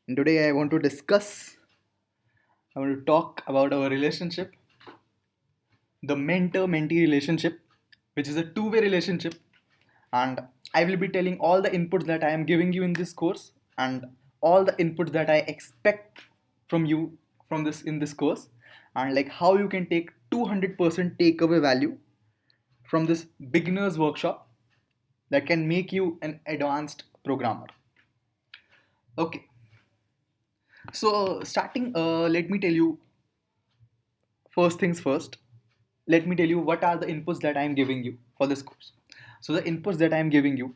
And today I want to talk about our relationship, the mentor-mentee relationship, which is a two-way relationship. And I will be telling all the inputs that I am giving you in this course and all the inputs that I expect from you from this in this course, and like how you can take 200% takeaway value from this beginners workshop that can make you an advanced programmer. Okay, so starting, let me tell you first things first. Let me tell you what are the inputs that I am giving you for this course. So the inputs that I am giving you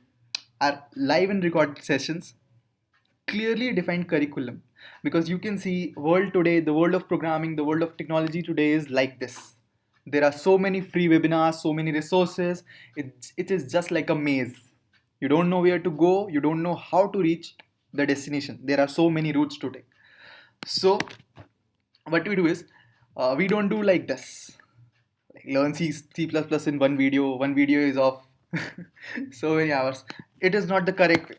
are live and recorded sessions, clearly defined curriculum, because you can see world today, the world of programming, the world of technology today is like this. There are so many free webinars, so many resources. It is just like a maze. You don't know where to go, you don't know how to reach the destination. There are so many routes to take. So what we do is, we don't do like this, like learn C++ in one video is of so many hours. It is not the correct way.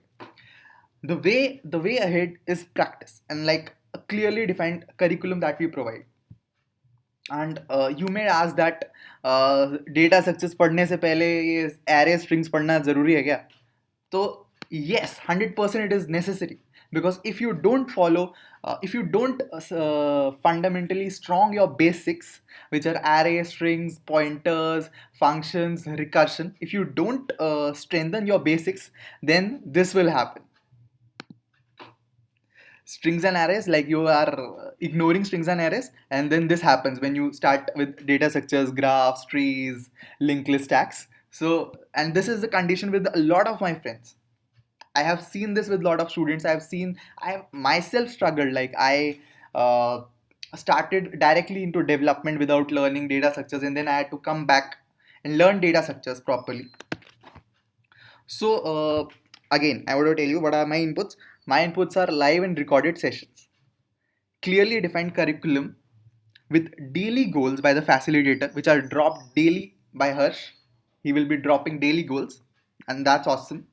The way ahead is practice and like a clearly defined curriculum that we provide. And you may ask that data success पढ़ने से पहले ये array strings पढ़ना ज़रूरी है क्या? तो yes, 100% it is necessary, because if you don't fundamentally strong your basics, which are array, strings, pointers, functions, recursion, if you don't strengthen your basics, then this will happen. Strings and arrays, like you are ignoring strings and arrays, and then this happens when you start with data structures, graphs, trees, linked list stacks. So, and this is the condition with a lot of my friends. I have seen this with a lot of students. I have myself struggled. Like I started directly into development without learning data structures, and then I had to come back and learn data structures properly. So again, I want to tell you what are my inputs. My inputs are live and recorded sessions, clearly defined curriculum with daily goals by the facilitator, which are dropped daily by Harsh. He will be dropping daily goals, and that's awesome.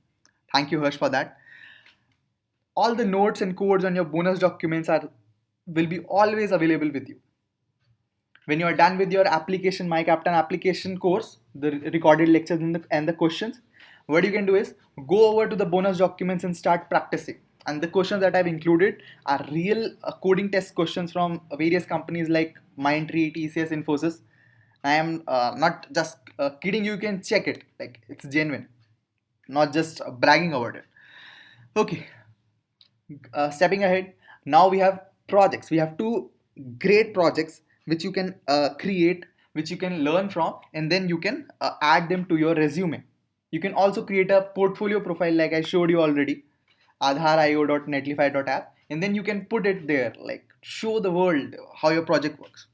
Thank you, Harsh, for that. All the notes and codes on your bonus documents are will be always available with you. When you are done with your application, my captain application course, the recorded lectures and the questions, what you can do is go over to the bonus documents and start practicing. And the questions that I've included are real coding test questions from various companies like Mindtree, TCS, Infosys. I am not just kidding. You can check it. Like it's genuine, not just bragging about it. Okay, stepping ahead, now we have projects. We have two great projects which you can create, which you can learn from, and then you can add them to your resume. You can also create a portfolio profile like I showed you already, aadhaar.io.netlify.app, and then you can put it there, like show the world how your project works.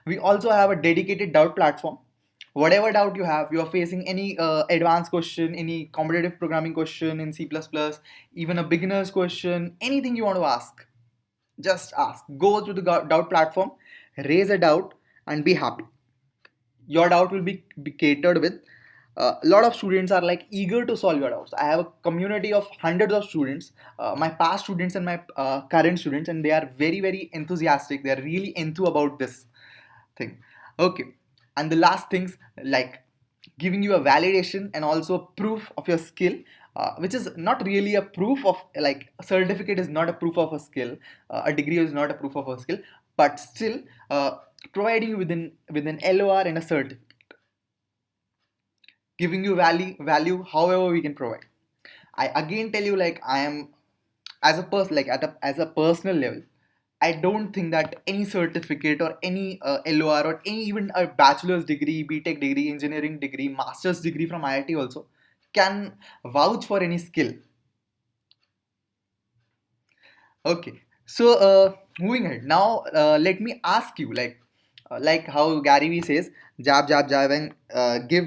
We also have a dedicated doubt platform. Whatever doubt you have, you are facing any advanced question, any competitive programming question in C++, even a beginner's question, anything you want to ask, just ask. Go to the doubt platform, raise a doubt, and be happy. Your doubt will be catered with. A lot of students are like eager to solve your doubts. I have a community of hundreds of students, my past students and my current students, and they are very, very enthusiastic. They are really into about this thing. Okay, and the last things, like giving you a validation and also proof of your skill, which is not really a proof of, like a certificate is not a proof of a skill, a degree is not a proof of a skill, but still providing you with an LOR and a certificate, giving you value however we can provide. I again tell you, like I am, as a person, like as a personal level, I don't think that any certificate or any LOR or any even a bachelor's degree, BTech degree, engineering degree, master's degree from IIT also can vouch for any skill. Okay, so moving ahead now, let me ask you, like how Gary Vee says, jab and give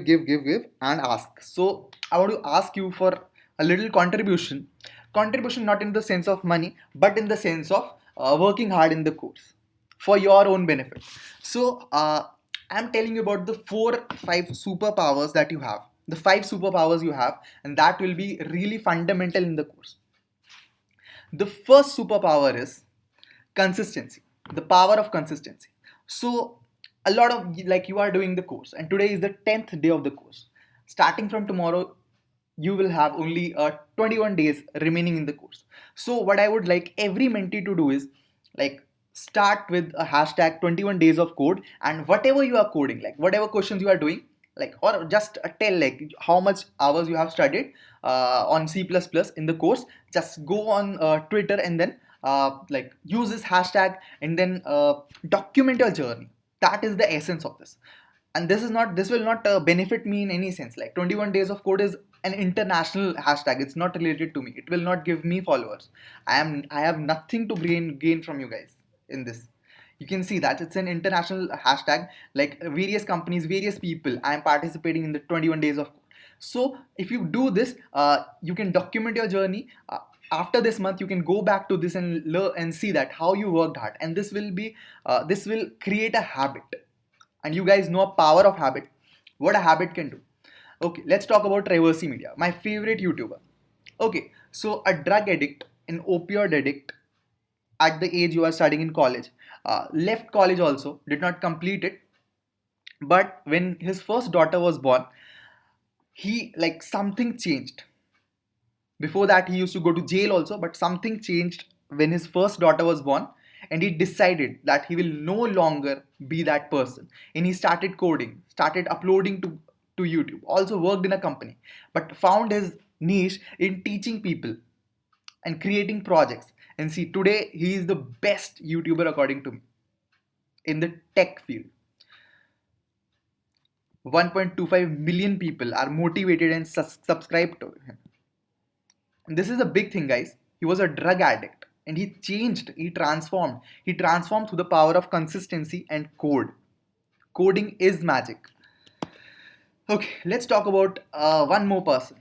and ask. So I want to ask you for a little contribution not in the sense of money, but in the sense of working hard in the course for your own benefit. So I'm telling you about the 4 5 superpowers that you have, the 5 superpowers you have, and that will be really fundamental in the course. The first superpower is consistency, the power of consistency. So a lot of, like, you are doing the course and today is the 10th day of the course. Starting from tomorrow, you will have only 21 days remaining in the course. So what I would like every mentee to do is, like, start with a hashtag 21 days of code, and whatever you are coding, like whatever questions you are doing, like, or just tell like how much hours you have studied on C++ in the course. Just go on Twitter and then like use this hashtag and then document your journey. That is the essence of this. And this will not benefit me in any sense. Like 21 days of code is an international hashtag, it's not related to me, it will not give me followers. I have nothing to gain from you guys in this. You can see that it's an international hashtag, like various companies, various people, I am participating in the 21 days of code. So if you do this, you can document your journey. After this month you can go back to this and learn and see that how you worked hard, and this will create a habit. And you guys know a power of habit, what a habit can do. Okay, let's talk about Reversi Media, my favorite YouTuber. Okay, so a drug addict, an opioid addict, at the age you are studying in college, left college also, did not complete it. But when his first daughter was born, he, like, something changed. Before that, he used to go to jail also, but something changed when his first daughter was born, and he decided that he will no longer be that person. And he started coding, started uploading to YouTube, also worked in a company, but found his niche in teaching people and creating projects. And see, today he is the best YouTuber according to me in the tech field. 1.25 million people are motivated and subscribed to him. This is a big thing, guys. He was a drug addict and he changed, he transformed. He transformed through the power of consistency and code. Coding is magic. Okay, let's talk about one more person.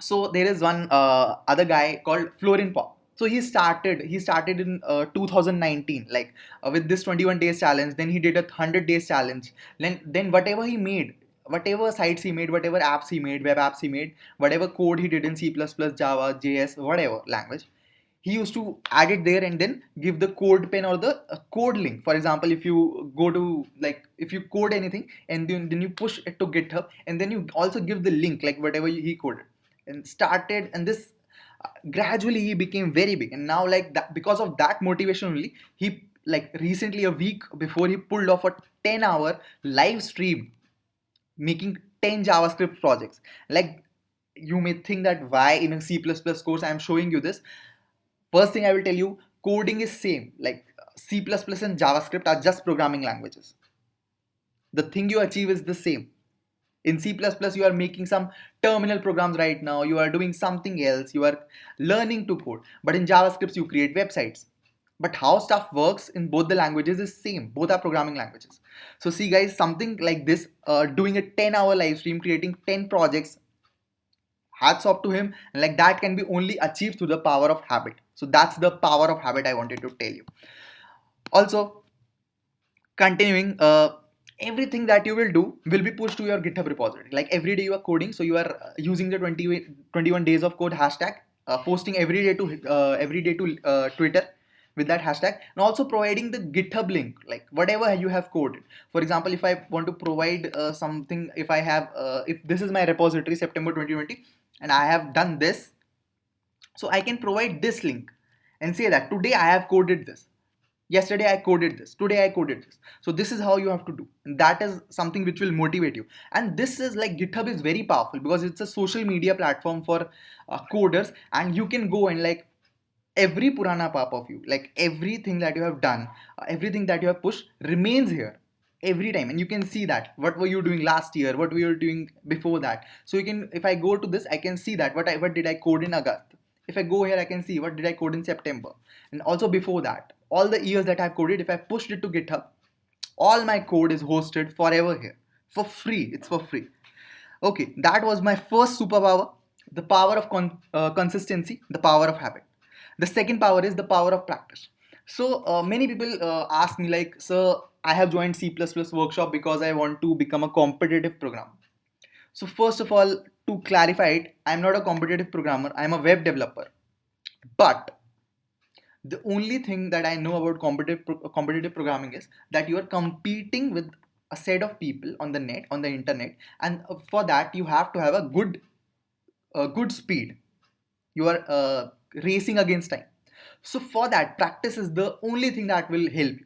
So there is one other guy called Florin Pop. So he started in 2019, like with this 21 days challenge. Then he did a 100 days challenge. Then whatever he made, whatever sites he made, whatever apps he made, web apps he made, whatever code he did in C++, Java, JS, whatever language, he used to add it there and then give the code pen or the code link. For example, if you go to, like, if you code anything and then you push it to GitHub, and then you also give the link, like whatever he coded and started. And this gradually he became very big. And now, like that, because of that motivation only, he, like, recently, a week before, he pulled off a 10-hour live stream making 10 JavaScript projects. Like, you may think that why in a C++ course I am showing you this. First thing I will tell you, coding is same. Like C++ and JavaScript are just programming languages. The thing you achieve is the same. In C++, you are making some terminal programs right now. You are doing something else. You are learning to code. But in JavaScript, you create websites. But how stuff works in both the languages is same. Both are programming languages. So see, guys, something like this, doing a 10-hour live stream, creating 10 projects, hats off to him. And like that can be only achieved through the power of habit. So that's the power of habit I wanted to tell you. Also, continuing, everything that you will do will be pushed to your GitHub repository. Like every day you are coding, so you are using the 21 days of code hashtag, posting every day to Twitter with that hashtag, and also providing the GitHub link, like whatever you have coded. For example, if I want to provide something, if I have if this is my repository September 2020 and I have done this, so I can provide this link and say that today I have coded this, yesterday I coded this, today I coded this. So this is how you have to do, and that is something which will motivate you. And this is, like, GitHub is very powerful because it's a social media platform for coders, and you can go and, like, every purana pap of you, like everything that you have done, everything that you have pushed remains here every time. And you can see that what were you doing last year, what were you doing before that. So you can, if I go to this, I can see that what did I code in August. If I go here, I can see what did I code in September, and also before that, all the years that I've coded. If I pushed it to GitHub, all my code is hosted forever here for free. It's for free. Okay, that was my first superpower, the power of consistency, the power of habit. The second power is the power of practice. So many people ask me, like, sir, I have joined C++ workshop because I want to become a competitive programmer. So first of all, to clarify it, I'm not a competitive programmer. I'm a web developer. But the only thing that I know about competitive programming is that you are competing with a set of people on the net, on the internet, and for that you have to have a good speed. You are racing against time. So for that, practice is the only thing that will help you.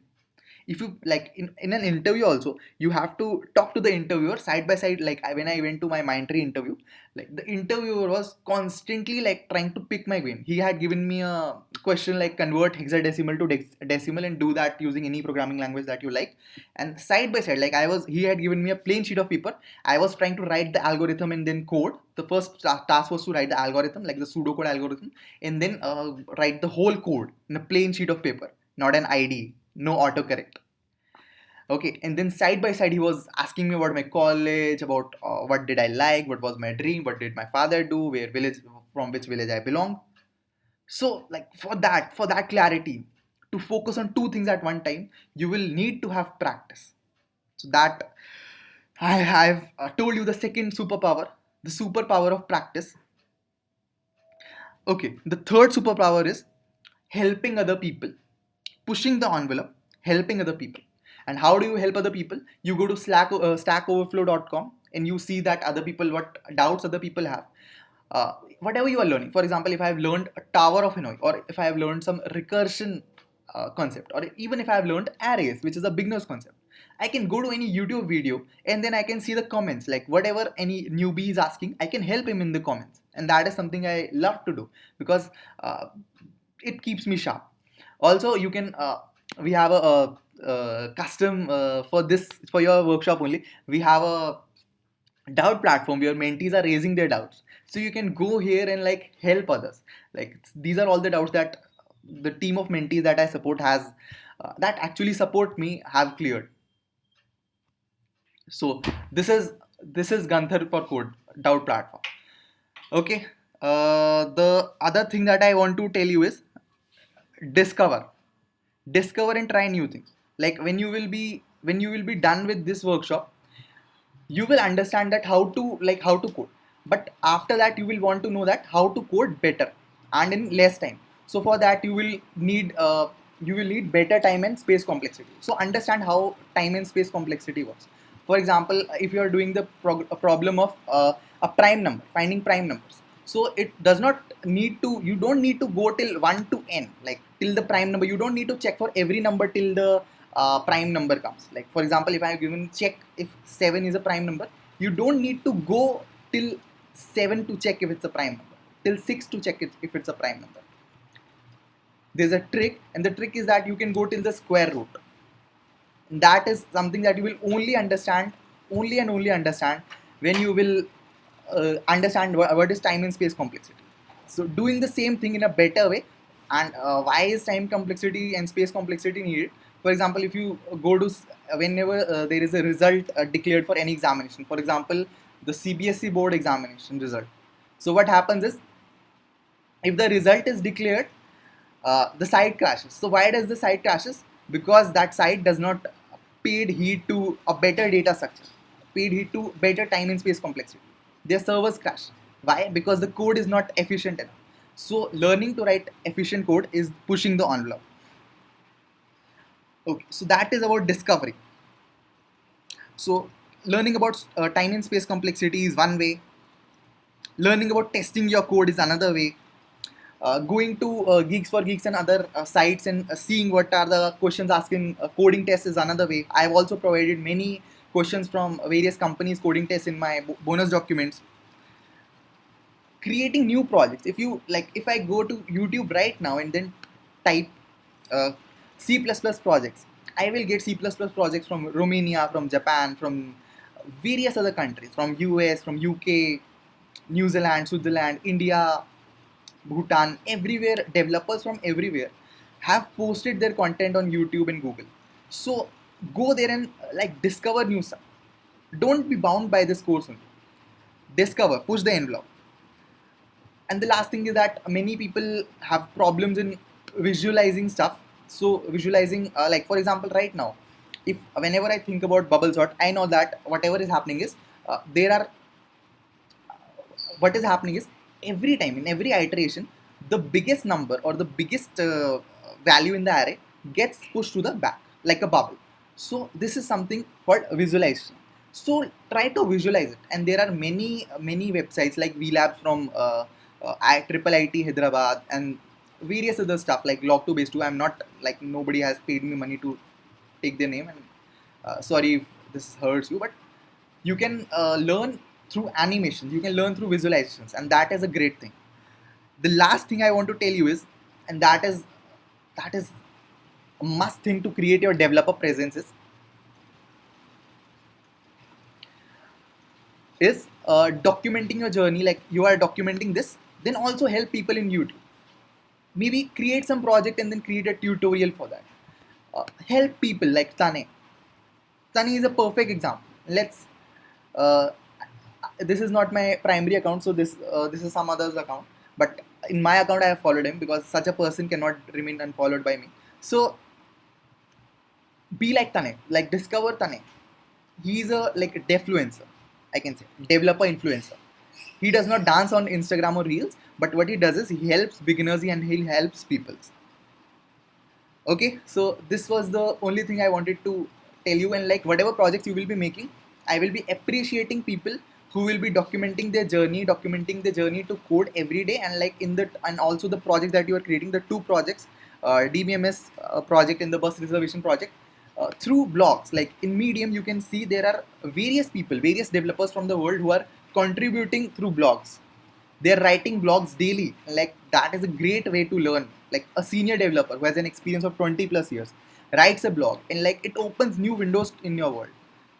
If you like in an interview also, you have to talk to the interviewer side by side. Like when I went to my Mindtree interview, like the interviewer was constantly like trying to pick my brain. He had given me a question like convert hexadecimal to decimal and do that using any programming language that you like. And side by side, like he had given me a plain sheet of paper. I was trying to write the algorithm and then code. The first task was to write the algorithm, like the pseudocode algorithm, and then write the whole code in a plain sheet of paper, not an IDE, no autocorrect. Okay, and then side by side, he was asking me about my college, about what did I like, what was my dream, what did my father do, from which village I belong. So, like for that clarity, to focus on two things at one time, you will need to have practice. So that I've told you the second superpower, the superpower of practice. Okay, the third superpower is helping other people, pushing the envelope, helping other people. And how do you help other people? You go to stackoverflow.com and you see that other people, what doubts other people have. Whatever you are learning. For example, if I have learned a tower of Hanoi, or if I have learned some recursion concept, or even if I have learned arrays, which is a beginner's concept, I can go to any YouTube video and then I can see the comments. Like whatever any newbie is asking, I can help him in the comments. And that is something I love to do because it keeps me sharp. Also, you can we have a custom for your workshop only. We have a doubt platform where mentees are raising their doubts, so you can go here and like help others. Like these are all the doubts that the team of mentees that I support has that actually support me have cleared. So this is Gunther for Code doubt platform. Okay, the other thing that I want to tell you is discover and try new things. Like when you will be done with this workshop, you will understand that how to code. But after that, you will want to know that how to code better and in less time. So for that, you will need better time and space complexity. So understand how time and space complexity works. For example, if you are doing the a problem of a prime number, finding prime numbers, so it does not need to you don't need to go till 1 to n, like till the prime number. You don't need to check for every number till the prime number comes. Like for example, if I have given check if 7 is a prime number, you don't need to go till 7 to check if it's a prime number, till 6 to check it if it's a prime number. There's a trick, and the trick is that you can go till the square root. That is something that you will only and only understand when you will understand what is time and space complexity. So doing the same thing in a better way. And why is time complexity and space complexity needed? For example, if you go to whenever there is a result declared for any examination, for example the CBSE board examination result. So what happens is, if the result is declared, the site crashes. So why does the site crashes? Because that site does not paid heed to a better data structure, paid heed to better time and space complexity. Their servers crash. Why? Because the code is not efficient enough. So learning to write efficient code is pushing the envelope. Okay, so that is about discovery. So learning about time and space complexity is one way. Learning about testing your code is another way. Going to Geeks for Geeks and other sites and seeing what are the questions asking coding tests is another way. I have also provided many questions from various companies coding tests in my bonus documents. Creating new projects. If I go to YouTube right now and then type uh, C++ projects, I will get C++ projects from Romania, from Japan, from various other countries, from US, from UK, New Zealand, Switzerland, India, Bhutan, everywhere. Developers from everywhere have posted their content on YouTube and Google. So go there and discover new stuff. Don't be bound by this course only. Discover, push the envelope. And the last thing is that many people have problems in visualizing stuff. So visualizing, for example, right now, if whenever I think about bubble sort, I know that whatever is happening is there are what is happening is every time in every iteration the biggest number or the biggest value in the array gets pushed to the back like a bubble. So this is something called visualization. So try to visualize it, and there are many websites like VLabs from Triple IT Hyderabad and various other stuff like Log2 Base 2. I'm not like, nobody has paid me money to take their name, and sorry if this hurts you, but you can learn through animations, you can learn through visualizations, and that is a great thing. The last thing I want to tell you is, and that is a must thing to create your developer presence is documenting your journey. Like you are documenting this, then also help people in YouTube. Maybe create some project and then create a tutorial for that. Help people like Tane. Tane is a perfect example. Let's. Uh, this is not my primary account, so this is some other's account. But in my account, I have followed him because such a person cannot remain unfollowed by me. So be like Tane, like discover Tane. He's a like defluencer, I can say, developer influencer. He does not dance on Instagram or Reels, but what he does is he helps beginners and he helps people. Okay, so this was the only thing I wanted to tell you. And like whatever projects you will be making, I will be appreciating people who will be documenting their journey to code every day. And like in the, and also the project that you are creating, the two projects, DBMS project and the bus reservation project, through blogs. Like in Medium, you can see there are various people, various developers from the world who are contributing through blogs. They're writing blogs daily. Like that is a great way to learn. Like a senior developer who has an experience of 20 plus years writes a blog, and like it opens new windows in your world,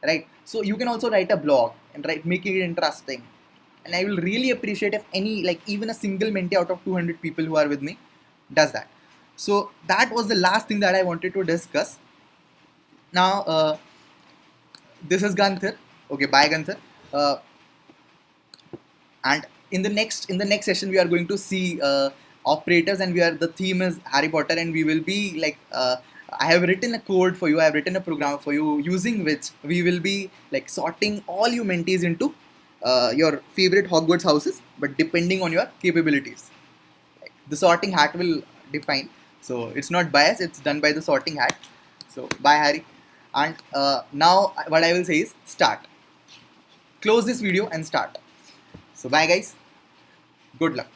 right? So you can also write a blog and write, making it interesting. And I will really appreciate if any, like even a single mentee out of 200 people who are with me does that. So that was the last thing that I wanted to discuss. Now, this is Gunther. Okay, bye Gunther. And in the next session, we are going to see operators, and the theme is Harry Potter, and we will be like. I have written a code for you. I have written a program for you using which we will be like sorting all you mentees into your favorite Hogwarts houses, but depending on your capabilities. The sorting hat will define. So it's not biased, it's done by the sorting hat. So bye Harry. And now what I will say is start. Close this video and start. So bye guys. Good luck.